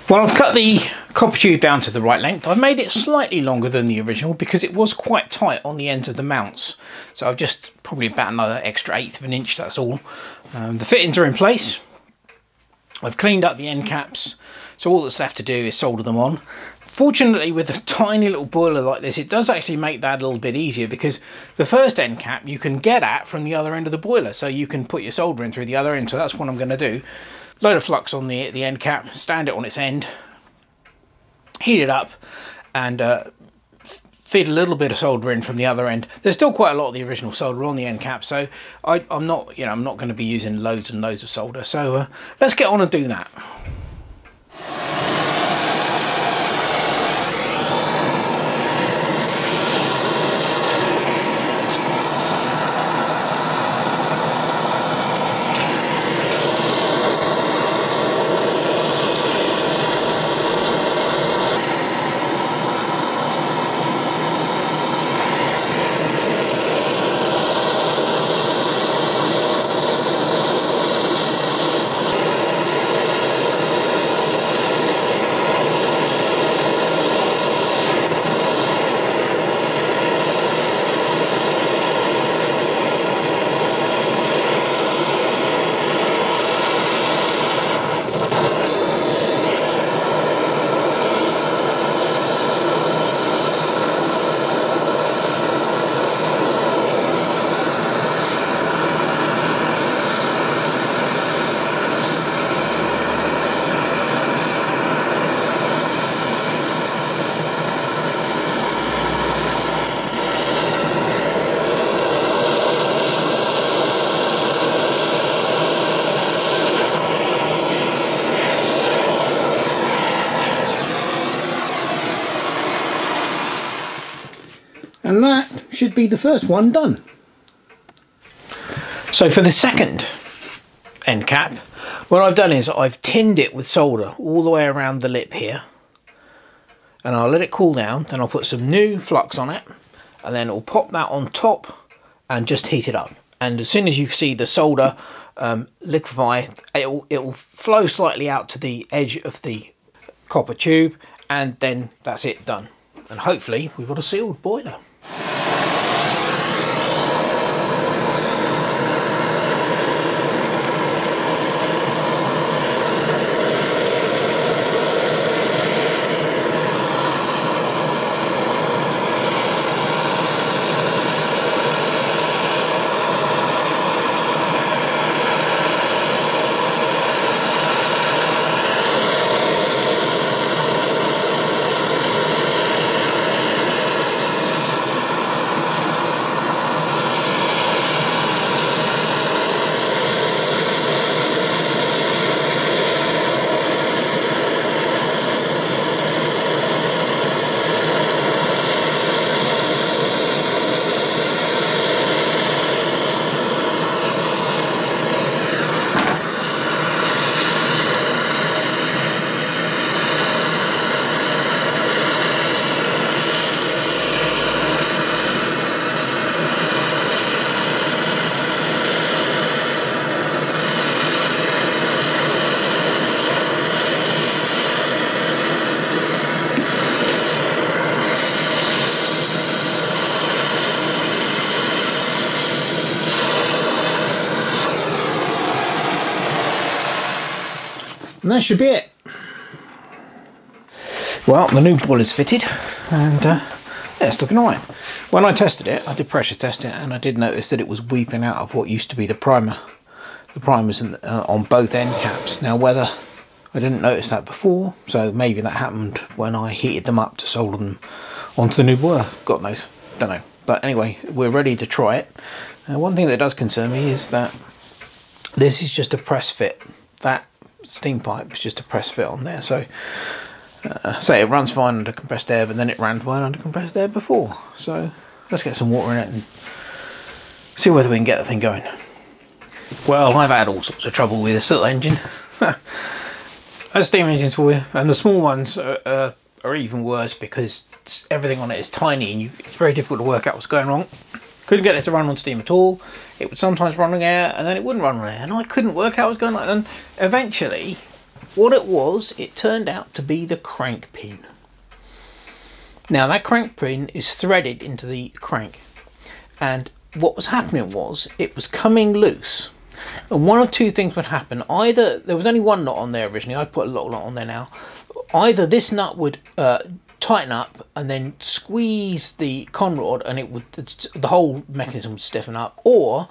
Well, I've cut the copper tube down to the right length. I've made it slightly longer than the original because it was quite tight on the ends of the mounts. So I've just probably about another extra 1/8 of an inch, that's all. The fittings are in place. I've cleaned up the end caps, so all that's left to do is solder them on. Fortunately, with a tiny little boiler like this, it does actually make that a little bit easier, because the first end cap you can get at from the other end of the boiler, so you can put your solder in through the other end. So that's what I'm going to do. Load of flux on the end cap, stand it on its end, heat it up, and feed a little bit of solder in from the other end. There's still quite a lot of the original solder on the end cap, so I'm not going to be using loads and loads of solder. So let's get on and do that. And that should be the first one done. So for the second end cap, what I've done is I've tinned it with solder all the way around the lip here, and I'll let it cool down. Then I'll put some new flux on it, and then I'll pop that on top and just heat it up. And as soon as you see the solder liquefy, it will flow slightly out to the edge of the copper tube, and then that's it, done. And hopefully we've got a sealed boiler. And that should be it. Well, the new boiler's fitted, and yeah, it's looking alright. When I tested it, I did pressure test it, and I did notice that it was weeping out of what used to be the primer. The primer's on both end caps. Now, whether I didn't notice that before, so maybe that happened when I heated them up to solder them onto the new boiler. God knows, don't know. But anyway, we're ready to try it. One thing that does concern me is that this is just a press fit. That steam pipe is just a press fit on there. So say it runs fine under compressed air, but then it ran fine under compressed air before. So let's get some water in it and see whether we can get the thing going. Well, I've had all sorts of trouble with this little engine. That's steam engines for you, and the small ones are even worse because everything on it is tiny and it's very difficult to work out what's going wrong. Couldn't get it to run on steam at all. It would sometimes run on air and then it wouldn't run on air, and I couldn't work out what was going on. And eventually what it was, it turned out to be the crank pin. Now that crank pin is threaded into the crank, and what was happening was it was coming loose, and one of two things would happen. Either there was only one knot on there originally, I put a lot on there now. Either this nut would tighten up and then squeeze the con rod and it would, the whole mechanism would stiffen up, or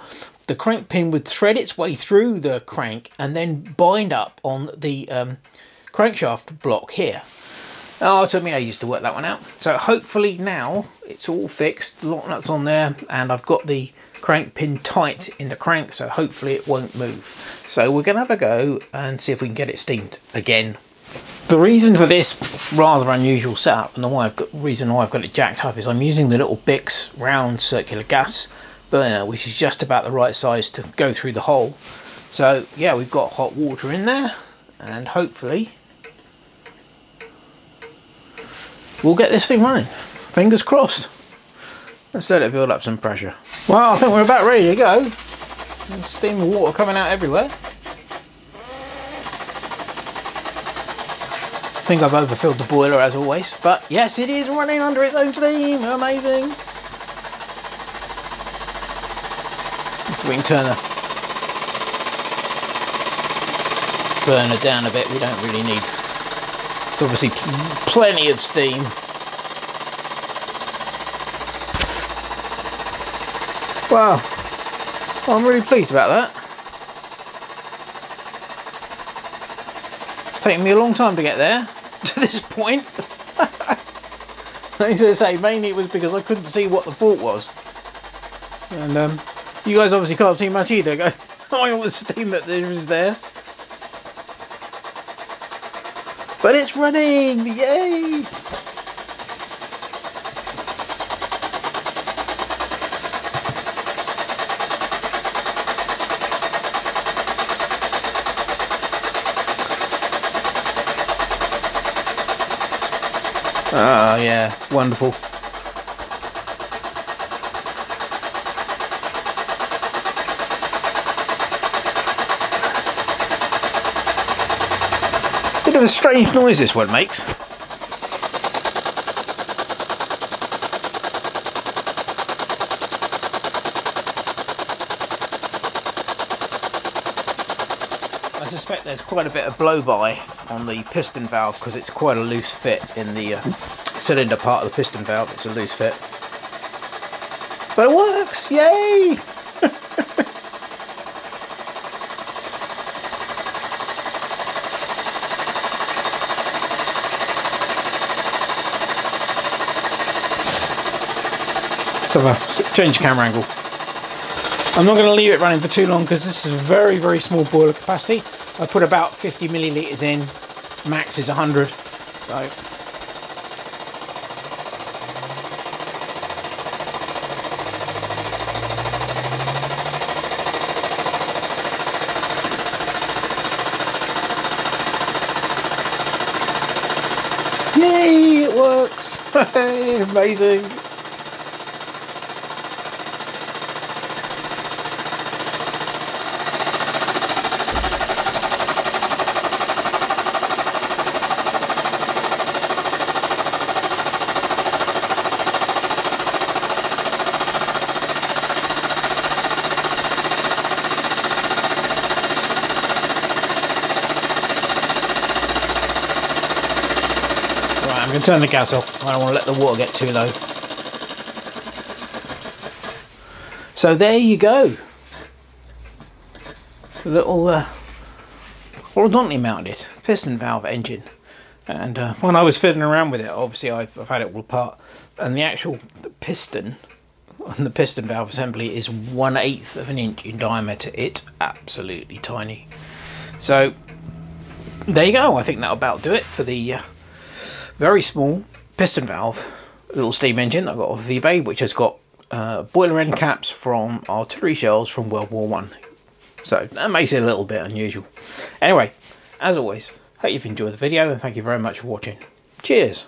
the crank pin would thread its way through the crank and then bind up on the crankshaft block here. Oh, it took me ages to work that one out. So hopefully now it's all fixed, the lock nut's on there, and I've got the crank pin tight in the crank, so hopefully it won't move. So we're going to have a go and see if we can get it steamed again. The reason for this rather unusual setup, and the reason why I've got it jacked up, is I'm using the little Bix round circular gas burner, which is just about the right size to go through the hole. So yeah, we've got hot water in there, and hopefully we'll get this thing running. Fingers crossed. Let's let it build up some pressure. Well, I think we're about ready to go. There's steam and water coming out everywhere. I think I've overfilled the boiler as always, but yes, it is running under its own steam. Amazing. So we can turn the burner down a bit. We don't really need, it's obviously plenty of steam. Wow, I'm really pleased about that. It's taken me a long time to get there, to this point. I need to say, mainly it was because I couldn't see what the fault was. And you guys obviously can't see much either, going, all the steam that there is there. But it's running, yay! Ah, yeah, wonderful. Bit of a strange noise this one makes. I suspect there's quite a bit of blow-by on the piston valve because it's quite a loose fit in the cylinder part of the piston valve. It's a loose fit. But it works! Yay! So change camera angle. I'm not going to leave it running for too long because this is a very, very small boiler capacity. I put about 50 millilitres in, max is 100. So yay, it works! Amazing! I'm going to turn the gas off. I don't want to let the water get too low. So there you go. A little horizontally mounted piston valve engine. And when I was fiddling around with it, obviously I've had it all apart. And the actual piston and the piston valve assembly is 1/8 of an inch in diameter. It's absolutely tiny. So there you go. I think that'll about do it for the very small piston valve little steam engine I got off of eBay, which has got boiler end caps from artillery shells from World War I. So that makes it a little bit unusual. Anyway, as always, hope you've enjoyed the video and thank you very much for watching. Cheers!